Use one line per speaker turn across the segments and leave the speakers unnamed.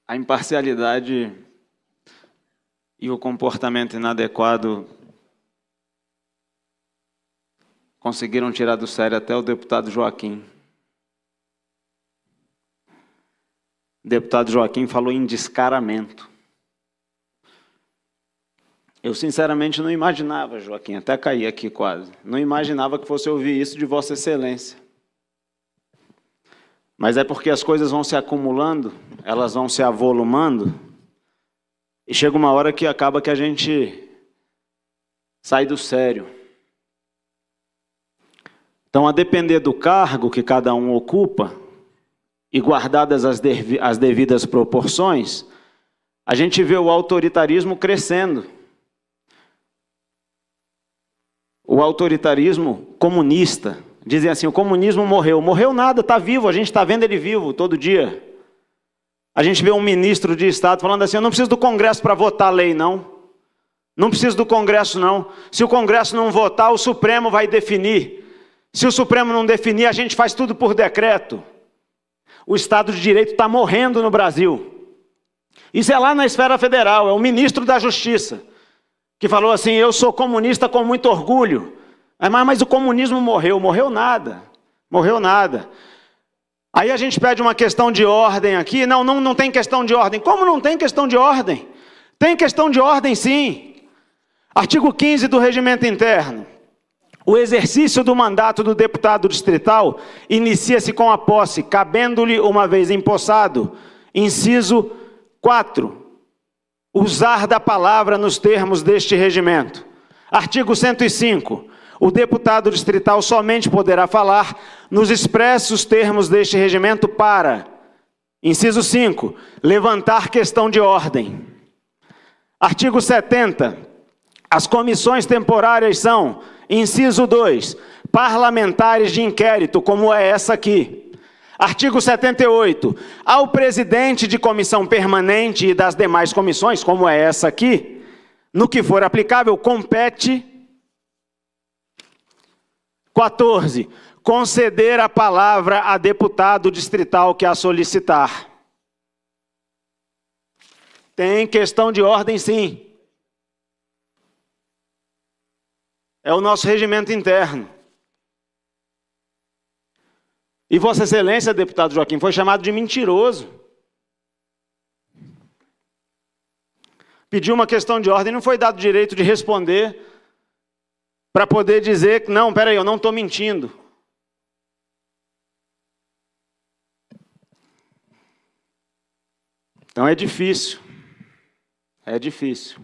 A imparcialidade e o comportamento inadequado conseguiram tirar do sério até o deputado Joaquim. O deputado Joaquim falou em descaramento. Eu, sinceramente, não imaginava, Joaquim, até caí aqui quase, não imaginava que fosse ouvir isso de Vossa Excelência. Mas é porque as coisas vão se acumulando, elas vão se avolumando, e chega uma hora que acaba que a gente sai do sério. Então, a depender do cargo que cada um ocupa, e guardadas as devidas proporções, a gente vê o autoritarismo crescendo. O autoritarismo comunista. Dizem assim, o comunismo morreu. Morreu nada, está vivo, a gente está vendo ele vivo todo dia. A gente vê um ministro de Estado falando assim, eu não preciso do Congresso para votar a lei, não. Não preciso do Congresso, não. Se o Congresso não votar, o Supremo vai definir. Se o Supremo não definir, a gente faz tudo por decreto. O Estado de Direito está morrendo no Brasil. Isso é lá na esfera federal, é o ministro da Justiça, que falou assim, eu sou comunista com muito orgulho. Mas o comunismo morreu. Morreu nada. Morreu nada. Aí a gente pede uma questão de ordem aqui. Não tem questão de ordem. Como não tem questão de ordem? Tem questão de ordem, sim. Artigo 15 do Regimento Interno. O exercício do mandato do deputado distrital inicia-se com a posse, cabendo-lhe, uma vez empossado, inciso 4, usar da palavra nos termos deste regimento. Artigo 105. O deputado distrital somente poderá falar nos expressos termos deste regimento para, inciso 5, levantar questão de ordem. Artigo 70. As comissões temporárias são, inciso 2, parlamentares de inquérito, como é essa aqui. Artigo 78. Ao presidente de comissão permanente e das demais comissões, como é essa aqui, no que for aplicável, compete 14. Conceder a palavra a deputado distrital que a solicitar. Tem questão de ordem, sim. É o nosso regimento interno. E Vossa Excelência, deputado Joaquim, foi chamado de mentiroso. Pediu uma questão de ordem, não foi dado direito de responder para poder dizer que, não, peraí, eu não estou mentindo. Então é difícil. É difícil.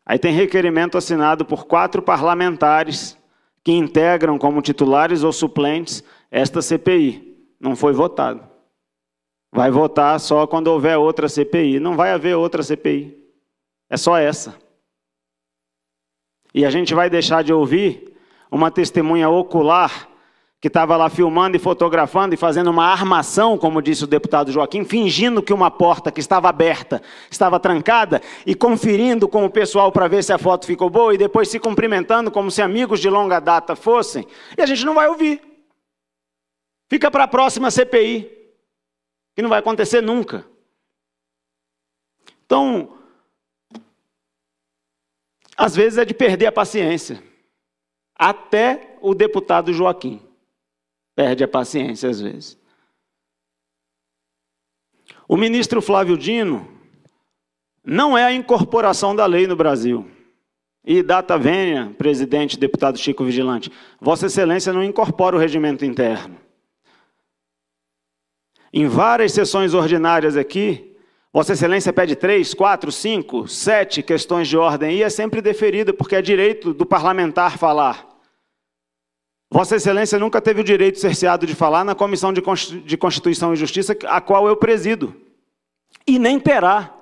Aí tem requerimento assinado por 4 parlamentares que integram como titulares ou suplentes esta CPI. Não foi votado. Vai votar só quando houver outra CPI. Não vai haver outra CPI. É só essa. E a gente vai deixar de ouvir uma testemunha ocular que estava lá filmando e fotografando e fazendo uma armação, como disse o deputado Joaquim, fingindo que uma porta que estava aberta estava trancada e conferindo com o pessoal para ver se a foto ficou boa e depois se cumprimentando como se amigos de longa data fossem. E a gente não vai ouvir. Fica para a próxima CPI, que não vai acontecer nunca. Então, às vezes é de perder a paciência. Até o deputado Joaquim perde a paciência às vezes. O ministro Flávio Dino não é a incorporação da lei no Brasil. E data venha, presidente, deputado Chico Vigilante, Vossa Excelência não incorpora o regimento interno. Em várias sessões ordinárias aqui, Vossa Excelência pede 3, 4, 5, 7 questões de ordem e é sempre deferida, porque é direito do parlamentar falar. Vossa Excelência nunca teve o direito cerceado de falar na Comissão de Constituição e Justiça, a qual eu presido. E nem terá,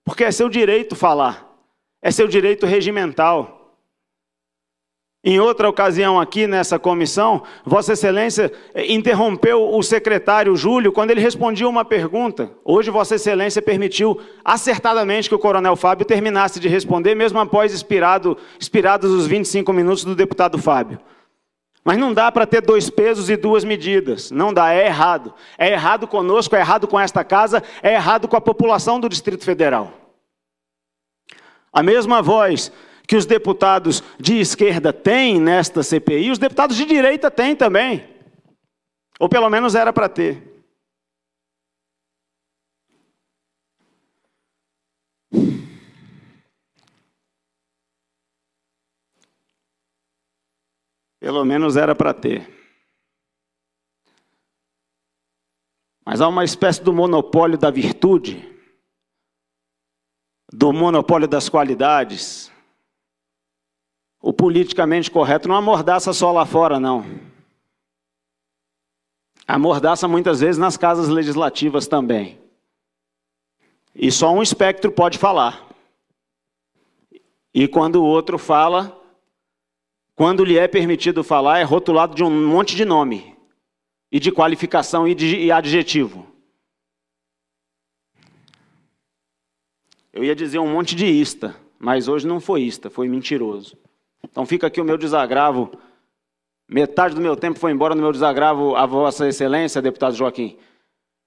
porque é seu direito falar, é seu direito regimental. Em outra ocasião aqui nessa comissão, Vossa Excelência interrompeu o secretário Júlio quando ele respondia uma pergunta. Hoje Vossa Excelência permitiu acertadamente que o coronel Fábio terminasse de responder, mesmo após expirados os 25 minutos do deputado Fábio. Mas não dá para ter dois pesos e duas medidas. Não dá, é errado. É errado conosco, é errado com esta casa, é errado com a população do Distrito Federal. A mesma voz que os deputados de esquerda têm nesta CPI, os deputados de direita têm também. Ou pelo menos era para ter. Pelo menos era para ter. Mas há uma espécie do monopólio da virtude, do monopólio das qualidades. O politicamente correto não amordaça só lá fora, não. Amordaça muitas vezes nas casas legislativas também. E só um espectro pode falar. E quando o outro fala, quando lhe é permitido falar, é rotulado de um monte de nome, e de qualificação e adjetivo. Eu ia dizer um monte de ista, mas hoje não foi ista, foi mentiroso. Então fica aqui o meu desagravo. Metade do meu tempo foi embora no meu desagravo a Vossa Excelência, deputado Joaquim.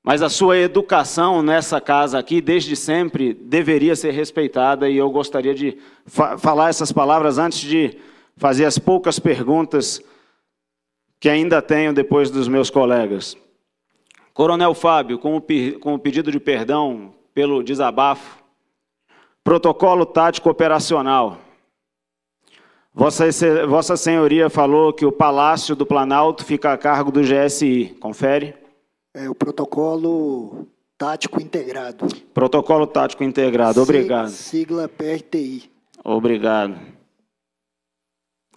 Mas a sua educação nessa casa aqui, desde sempre, deveria ser respeitada, e eu gostaria de falar essas palavras antes de fazer as poucas perguntas que ainda tenho depois dos meus colegas. Coronel Fábio, com o pedido de perdão pelo desabafo, protocolo tático operacional. Vossa Senhoria falou que o Palácio do Planalto fica a cargo do GSI. Confere?
É o protocolo tático integrado.
Protocolo tático integrado, obrigado.
Sigla PRTI.
Obrigado.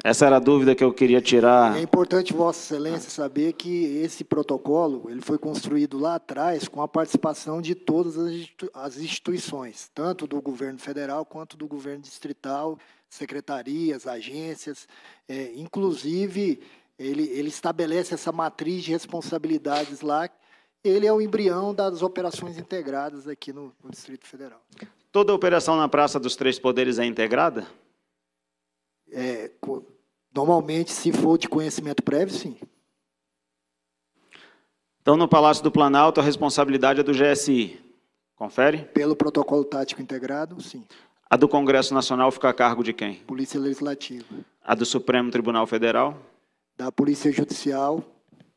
Essa era a dúvida que eu queria tirar.
É importante, Vossa Excelência, saber que esse protocolo ele foi construído lá atrás com a participação de todas as instituições, tanto do governo federal quanto do governo distrital, secretarias, agências. Inclusive, ele estabelece essa matriz de responsabilidades lá. Ele é o embrião das operações integradas aqui no Distrito Federal.
Toda operação na Praça dos Três Poderes é integrada?
Normalmente, se for de conhecimento prévio, sim.
Então, no Palácio do Planalto, a responsabilidade é do GSI. Confere?
Pelo protocolo tático integrado, sim.
A do Congresso Nacional fica a cargo de quem?
Polícia Legislativa.
A do Supremo Tribunal Federal?
Da Polícia Judicial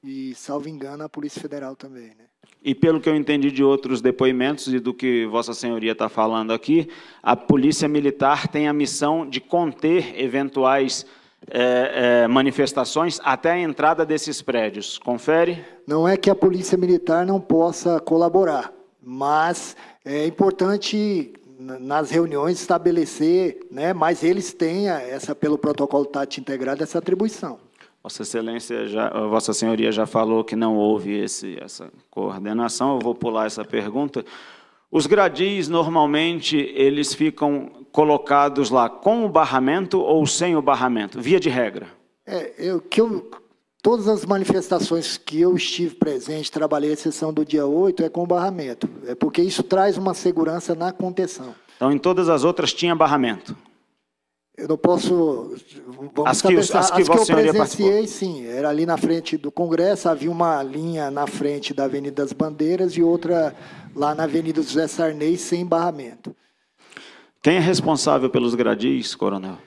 e, salvo engano, a Polícia Federal também, né?
E pelo que eu entendi de outros depoimentos e do que Vossa Senhoria está falando aqui, a Polícia Militar tem a missão de conter eventuais manifestações até a entrada desses prédios. Confere?
Não é que a Polícia Militar não possa colaborar, mas é importante nas reuniões estabelecer, né, mas eles têm pelo protocolo tático integrado, essa atribuição.
Vossa Excelência, Vossa Senhoria já falou que não houve essa coordenação, eu vou pular essa pergunta. Os gradis, normalmente, eles ficam colocados lá com o barramento ou sem o barramento, via de regra?
Todas as manifestações que eu estive presente, trabalhei, a exceção do dia 8, é com barramento. É porque isso traz uma segurança na contenção.
Então, em todas as outras tinha barramento?
Eu não posso...
As que eu presenciei,
sim. Era ali na frente do Congresso, havia uma linha na frente da Avenida das Bandeiras e outra lá na Avenida José Sarney, sem barramento.
Quem é responsável pelos gradis, coronel?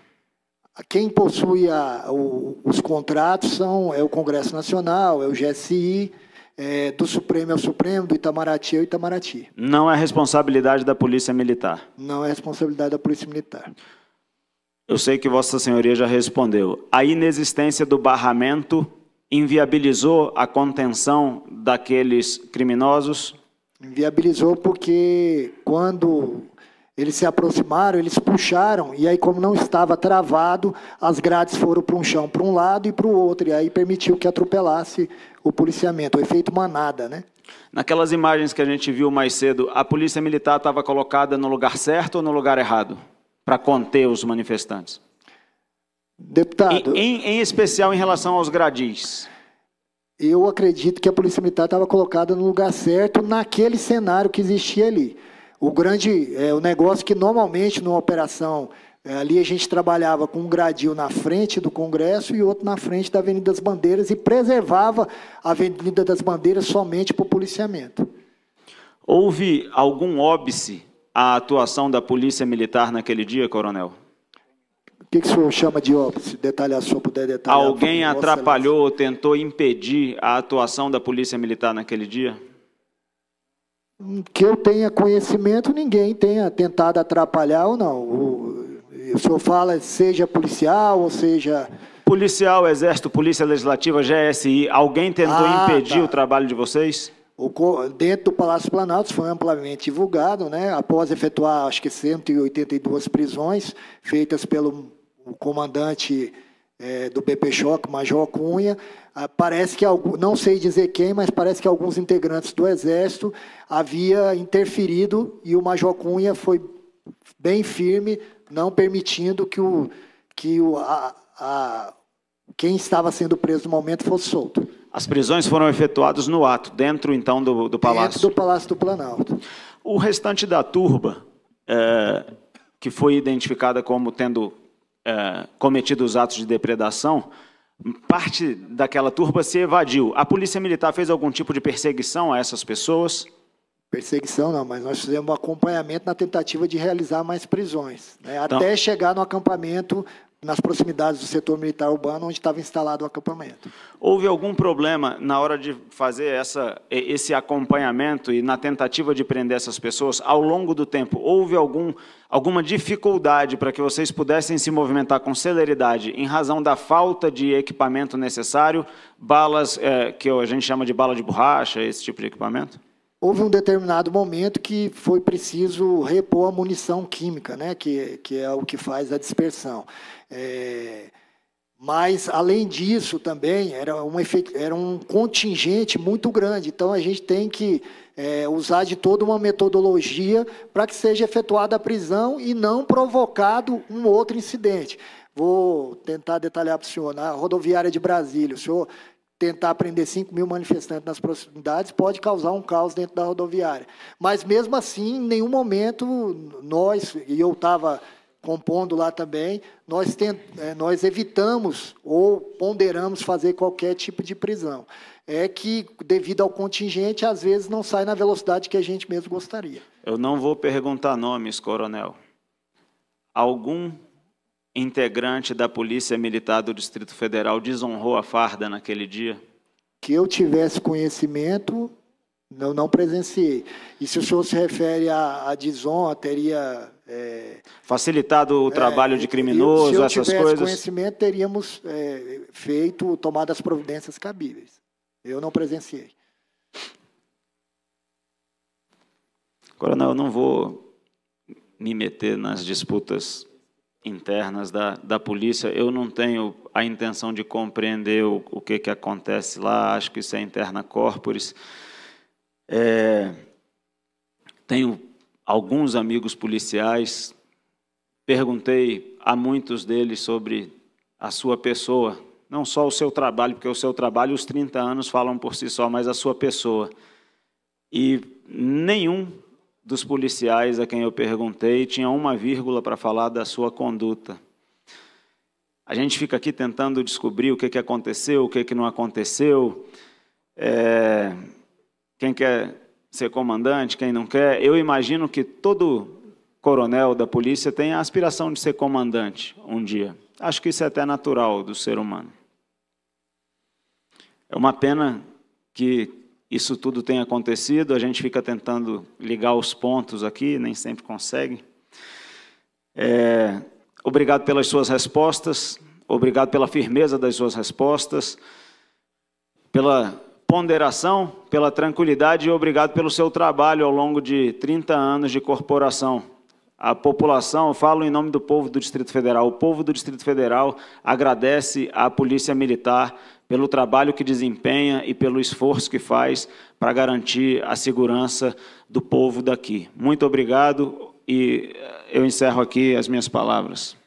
Quem possui os contratos é o Congresso Nacional, é o GSI, do Supremo é o Supremo, do Itamaraty é o Itamaraty.
Não é responsabilidade da Polícia Militar?
Não é responsabilidade da Polícia Militar.
Eu sei que Vossa Senhoria já respondeu. A inexistência do barramento inviabilizou a contenção daqueles criminosos?
Inviabilizou porque quando eles se aproximaram, eles puxaram, e aí como não estava travado, as grades foram para um chão para um lado e para o outro, e aí permitiu que atropelasse o policiamento, o efeito manada, né?
Naquelas imagens que a gente viu mais cedo, a Polícia Militar estava colocada no lugar certo ou no lugar errado? Para conter os manifestantes?
Deputado...
Em especial em relação aos gradis.
Eu acredito que a Polícia Militar estava colocada no lugar certo naquele cenário que existia ali. O negócio que normalmente numa operação Ali a gente trabalhava com um gradil na frente do Congresso e outro na frente da Avenida das Bandeiras e preservava a Avenida das Bandeiras somente para o policiamento.
Houve algum óbice à atuação da Polícia Militar naquele dia, coronel?
O que o senhor chama de óbice? Detalhar, se o senhor puder detalhar.
Alguém atrapalhou ou tentou impedir a atuação da Polícia Militar naquele dia?
Que eu tenha conhecimento, ninguém tenha tentado atrapalhar ou não. O senhor fala, seja policial ou seja...
Policial, Exército, Polícia Legislativa, GSI, alguém tentou impedir o trabalho de vocês?
Dentro do Palácio Planalto foi amplamente divulgado, né? Após efetuar, acho que 182 prisões, feitas pelo comandante do BP-Choc, Major Cunha, parece que, não sei dizer quem, mas parece que alguns integrantes do Exército havia interferido e o Major Cunha foi bem firme, não permitindo que quem estava sendo preso no momento fosse solto.
As prisões foram efetuadas no ato, dentro, então, do Palácio?
Dentro do Palácio do Planalto.
O restante da turba, que foi identificada como tendo cometido os atos de depredação, parte daquela turba se evadiu. A Polícia Militar fez algum tipo de perseguição a essas pessoas?
Perseguição não, mas nós fizemos um acompanhamento na tentativa de realizar mais prisões, né? Até chegar no acampamento, nas proximidades do setor militar urbano, onde estava instalado o acampamento.
Houve algum problema na hora de fazer esse acompanhamento e na tentativa de prender essas pessoas ao longo do tempo? Houve alguma dificuldade para que vocês pudessem se movimentar com celeridade em razão da falta de equipamento necessário, balas, que a gente chama de bala de borracha, esse tipo de equipamento?
Houve um determinado momento que foi preciso repor a munição química, né, que é o que faz a dispersão. Mas, além disso, também era um contingente muito grande. Então, a gente tem que usar de toda uma metodologia para que seja efetuada a prisão e não provocado um outro incidente. Vou tentar detalhar para o senhor. Na rodoviária de Brasília, o senhor tentar prender 5.000 manifestantes nas proximidades pode causar um caos dentro da rodoviária. Mas, mesmo assim, em nenhum momento nós, e eu estava compondo lá também, nós evitamos ou ponderamos fazer qualquer tipo de prisão. É que, devido ao contingente, às vezes não sai na velocidade que a gente mesmo gostaria.
Eu não vou perguntar nomes, coronel. Algum integrante da Polícia Militar do Distrito Federal desonrou a farda naquele dia?
Que eu tivesse conhecimento, eu não presenciei. E se o senhor se refere à desonra, teria...
facilitado o trabalho de criminoso, essas coisas? Se eu tivesse
conhecimento, teríamos tomado as providências cabíveis. Eu não presenciei.
Coronel, eu não vou me meter nas disputas internas da polícia. Eu não tenho a intenção de compreender o que acontece lá, acho que isso é interna corporis. Tenho alguns amigos policiais, perguntei a muitos deles sobre a sua pessoa, não só o seu trabalho, porque o seu trabalho, os 30 anos falam por si só, mas a sua pessoa. E nenhum dos policiais a quem eu perguntei tinha uma vírgula para falar da sua conduta. A gente fica aqui tentando descobrir o que aconteceu, o que não aconteceu, quem quer ser comandante, quem não quer. Eu imagino que todo coronel da polícia tem a aspiração de ser comandante um dia. Acho que isso é até natural do ser humano. É uma pena que isso tudo tenha acontecido, a gente fica tentando ligar os pontos aqui, nem sempre consegue. Obrigado pelas suas respostas, obrigado pela firmeza das suas respostas, pela ponderação, pela tranquilidade e obrigado pelo seu trabalho ao longo de 30 anos de corporação. A população, eu falo em nome do povo do Distrito Federal, o povo do Distrito Federal agradece à Polícia Militar pelo trabalho que desempenha e pelo esforço que faz para garantir a segurança do povo daqui. Muito obrigado e eu encerro aqui as minhas palavras.